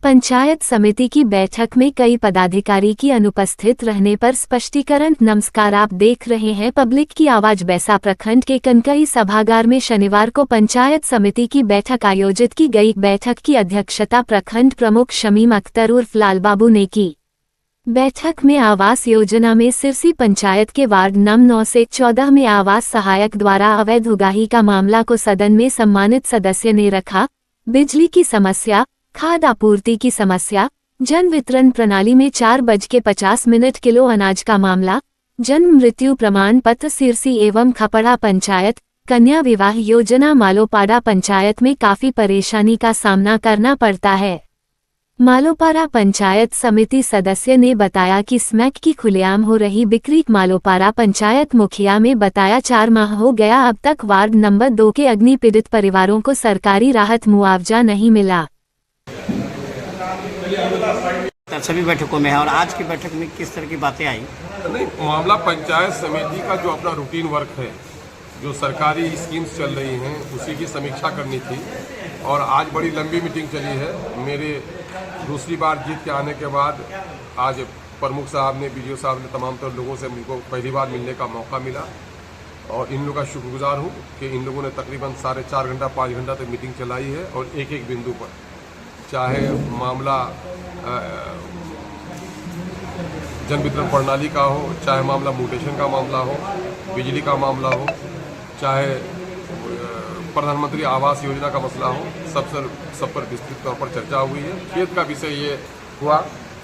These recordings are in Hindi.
पंचायत समिति की बैठक में कई पदाधिकारी की अनुपस्थित रहने पर स्पष्टीकरण। नमस्कार, आप देख रहे हैं पब्लिक की आवाज। बैसा प्रखंड के कनकई सभागार में शनिवार को पंचायत समिति की बैठक आयोजित की गई। बैठक की अध्यक्षता प्रखंड प्रमुख शमीम अख्तर उर्फ लाल बाबू ने की। बैठक में आवास योजना में सिरसी पंचायत के वार्ड नंबर 9 से 14 में आवास सहायक द्वारा अवैध उगाही का मामला को सदन में सम्मानित सदस्य ने रखा। बिजली की समस्या, खाद आपूर्ति की समस्या, जन वितरण प्रणाली में 4:50 किलो अनाज का मामला, जन्म मृत्यु प्रमाण पत्र सिरसी एवं खपड़ा पंचायत, कन्या विवाह योजना मालोपाड़ा पंचायत में काफी परेशानी का सामना करना पड़ता है। मालोपाड़ा पंचायत समिति सदस्य ने बताया कि स्मैक की खुलेआम हो रही बिक्री। मालोपाड़ा पंचायत मुखिया में बताया 4 माह हो गया, अब तक वार्ड नंबर 2 के अग्नि पीड़ित परिवारों को सरकारी राहत मुआवजा नहीं मिला। सभी बैठकों में है और आज की बैठक में किस तरह की बातें आई? नहीं, मामला पंचायत समिति का जो अपना रूटीन वर्क है, जो सरकारी स्कीम्स चल रही हैं उसी की समीक्षा करनी थी और आज बड़ी लंबी मीटिंग चली है। मेरे दूसरी बार जीत के आने के बाद आज प्रमुख साहब ने, बीडीओ साहब ने, तमाम तर लोगों से मुझको पहली बार मिलने का मौका मिला और इन लोगों का शुक्रगुजार हूँ कि इन लोगों ने तकरीबन 4.5 घंटा 5 घंटा तक मीटिंग चलाई है और एक एक बिंदु पर, चाहे मामला जन वितरण प्रणाली का हो, चाहे मामला म्यूटेशन का मामला हो, बिजली का मामला हो, चाहे प्रधानमंत्री आवास योजना का मसला हो, सब पर विस्तृत तौर पर चर्चा हुई है। खेद का विषय ये हुआ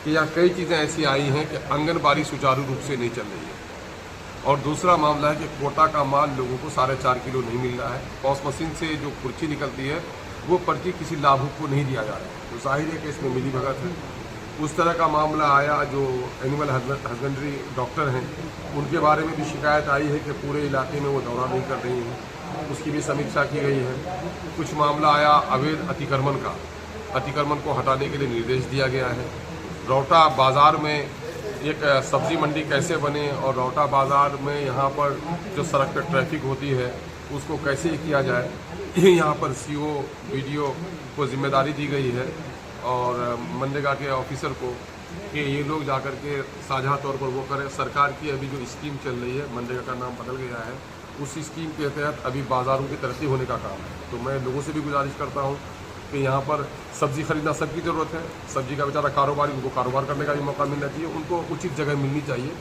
कि यहाँ कई चीज़ें ऐसी आई हैं कि आंगनबाड़ी सुचारू रूप से नहीं चल रही है और दूसरा मामला है कि कोटा का माल लोगों को 4.5 किलो नहीं मिल रहा है। पॉस मशीन से जो पर्ची निकलती है वो पर्ची किसी लाभुक को नहीं दिया जा रहा है, तो जाहिर है कि इसमें मिली भगत है। उस तरह का मामला आया। जो एनिमल हस्बेंड्री डॉक्टर हैं उनके बारे में भी शिकायत आई है कि पूरे इलाके में वो दौरा नहीं कर रही हैं, उसकी भी समीक्षा की गई है। कुछ मामला आया अवैध अतिक्रमण का, अतिक्रमण को हटाने के लिए निर्देश दिया गया है। रौटा बाज़ार में एक सब्जी मंडी कैसे बने और रौटा बाज़ार में यहाँ पर जो सड़क पर ट्रैफिक होती है उसको कैसे किया जाए, यहाँ पर सीओ बीडीओ को जिम्मेदारी दी गई है और मनरेगा के ऑफिसर को कि ये लोग जाकर के साझा तौर पर वो करें। सरकार की अभी जो स्कीम चल रही है, मनरेगा का नाम बदल गया है, उस स्कीम के तहत अभी बाज़ारों की तरक्की होने का काम है। तो मैं लोगों से भी गुजारिश करता हूँ कि यहाँ पर सब्ज़ी खरीदना सबकी ज़रूरत है। सब्ज़ी का बेचारा कारोबारी, उनको कारोबार करने का भी मौका मिलना चाहिए, उनको उचित जगह मिलनी चाहिए,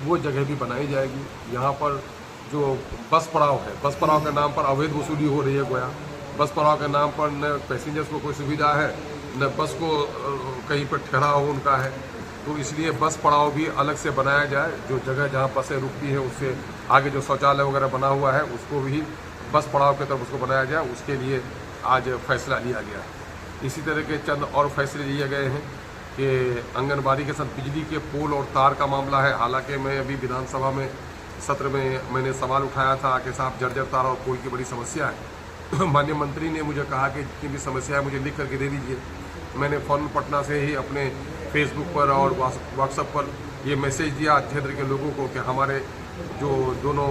वो जगह भी बनाई जाएगी। यहाँ पर जो बस पड़ाव है, बस पड़ाव के नाम पर अवैध वसूली हो रही है गोया। बस पड़ाव के नाम पर न पैसेंजर्स को कोई सुविधा है, न बस को कहीं पर ठहराव उनका है, तो इसलिए बस पड़ाव भी अलग से बनाया जाए। जो जगह जहाँ बसें रुकती हैं उससे आगे जो शौचालय वगैरह बना हुआ है उसको भी बस पड़ाव की तरफ उसको बनाया जाए, उसके लिए आज फैसला लिया गया। इसी तरह के चंद और फैसले लिए गए हैं कि आंगनबाड़ी के साथ बिजली के पोल और तार का मामला है। हालांकि मैं अभी विधानसभा में सत्र में मैंने सवाल उठाया था कि साहब जर्जर तार और पोल की बड़ी समस्या है। माननीय मंत्री ने मुझे कहा कि जितनी भी समस्या है मुझे लिख करके दे दीजिए। मैंने फ़ौरन पटना से ही अपने फेसबुक पर और व्हाट्सएप पर ये मैसेज दिया क्षेत्र के लोगों को कि हमारे जो दोनों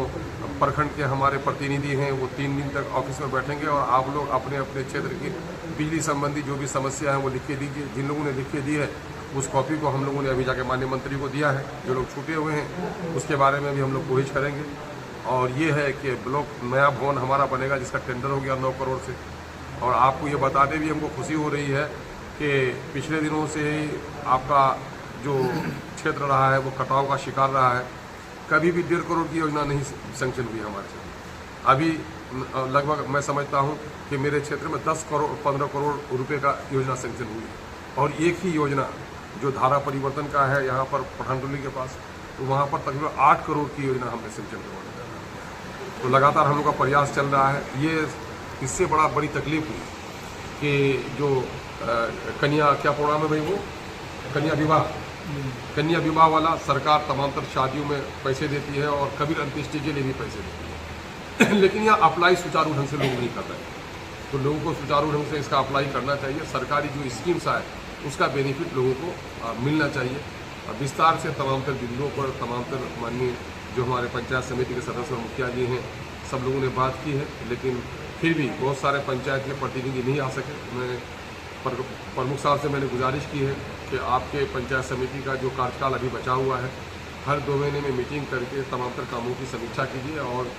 प्रखंड के हमारे प्रतिनिधि हैं वो 3 दिन तक ऑफिस में बैठेंगे और आप लोग अपने अपने क्षेत्र की बिजली संबंधी जो भी समस्या है वो लिख के दीजिए। जिन लोगों ने लिख के दी है उस कॉपी को हम लोगों ने अभी जाके माननीय मंत्री को दिया है। जो लोग छूटे हुए हैं उसके बारे में भी हम लोग कोशिश करेंगे। और ये है कि ब्लॉक नया भवन हमारा बनेगा जिसका टेंडर हो गया 9 करोड़ से। और आपको ये बताते भी हमको खुशी हो रही है कि पिछले दिनों से ही आपका जो क्षेत्र रहा है वो कटाव का शिकार रहा है। कभी भी 1.5 करोड़ की योजना नहीं सेंक्शन हुई हमारे क्षेत्र। अभी लगभग मैं समझता हूँ कि मेरे क्षेत्र में 10 करोड़ 15 करोड़ रुपए का योजना सेंक्शन हुई है। और एक ही योजना जो धारा परिवर्तन का है यहाँ पर पठानटोली के पास, तो वहाँ पर तकरीबन 8 करोड़ की योजना हमने सेंक्शन करवाने जा रहा है। तो लगातार हम लोग का प्रयास चल रहा है। ये इससे बड़ी तकलीफ हुई कि जो कन्या क्या प्रोग्राम है भाई, वो कन्या विवाह वाला सरकार तमाम तर शादियों में पैसे देती है और कबीर अंत्येष्टि के लिए भी पैसे देती है। लेकिन यहाँ अप्लाई सुचारू ढंग से लोग नहीं कर रहे हैं, तो लोगों को सुचारू ढंग से इसका अप्लाई करना चाहिए। सरकारी जो स्कीम्स आए उसका बेनिफिट लोगों को मिलना चाहिए। विस्तार से तमाम तर बिंदुओं पर तमाम तर माननीय जो हमारे पंचायत समिति के सदस्य और मुखिया जी हैं सब लोगों ने बात की है, लेकिन फिर भी बहुत सारे पंचायत के प्रतिनिधि नहीं आ सके। मैं प्रमुख साहब से मैंने गुजारिश की है कि आपके पंचायत समिति का जो कार्यकाल अभी बचा हुआ है, हर 2 महीने में मीटिंग करके तमाम तर कामों की समीक्षा कीजिए और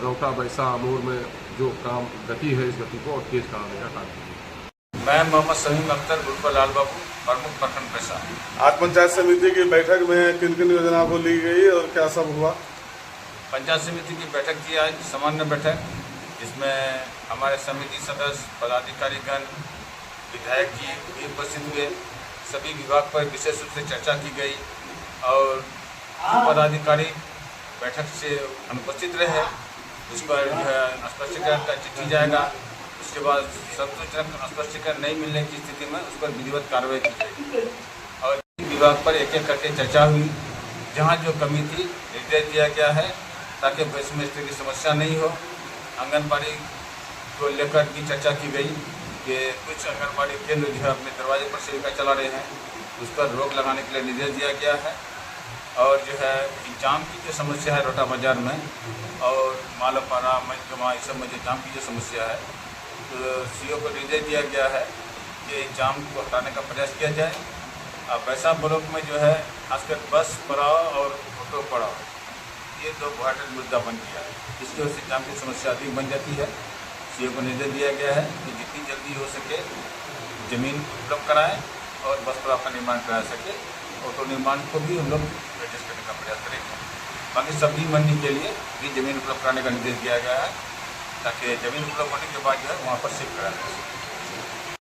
रौता बैसा अमूर में जो काम गति है, इस गति को और तेज कराने का काम कीजिए। मैं मोहम्मद समीम अख्तर गुरफा लाल बाबू, प्रमुख प्रखंड पैसा। आज पंचायत समिति की बैठक में किन किन योजनाओं को ली गई और क्या सब हुआ? पंचायत समिति की बैठक की आज सामान्य बैठक, जिसमें हमारे समिति सदस्य, पदाधिकारीगण, विधायक जी भी उपस्थित हुए। सभी विभाग पर विशेष रूप से चर्चा की गई और पदाधिकारी बैठक से अनुपस्थित रहे, उस पर जो है स्पष्टीकरण का चिट्ठी जाएगा। उसके बाद संतोषजनक स्पष्टीकरण नहीं मिलने की स्थिति में उस पर विधिवत कार्रवाई की जाएगी और विभाग पर एक एक करके चर्चा हुई। जहाँ जो कमी थी निर्देश दिया गया है ताकि भविष्य में इस तरह की समस्या नहीं हो। आंगनबाड़ी को लेकर भी चर्चा की गई कि कुछ आंगनबाड़ी केंद्र जो है अपने दरवाजे पर सेविका चला रहे हैं, उस पर रोक लगाने के लिए निर्देश दिया गया है। और जो है जाम की जो समस्या है रोटा बाज़ार में और मालापारा मजगमा, इस सब में जो जाम की जो समस्या है, तो सीओ को निर्देश दिया गया है कि जाम को हटाने का प्रयास किया जाए। अब वैसा ब्लॉक में जो है खासकर बस पड़ाव और ऑटो पड़ाव, ये 2 बहुत मुद्दा बन गया है। इसकी वजह से जाम की समस्या अधिक बन जाती है। सीओ को निर्देश दिया गया है कि जितनी जल्दी हो सके ज़मीन उपलब्ध कराएं और बस पड़ाव का निर्माण करा सके। ऑटो निर्माण को भी हम लोग एडजस्ट करने का प्रयास करेंगे। बाकी सब्जी मंडी के लिए भी ज़मीन उपलब्ध कराने का निर्देश दिया गया है ताकि ज़मीन उपलब्ध होने के बाद जो है वहाँ पर शिफ्ट करा सके।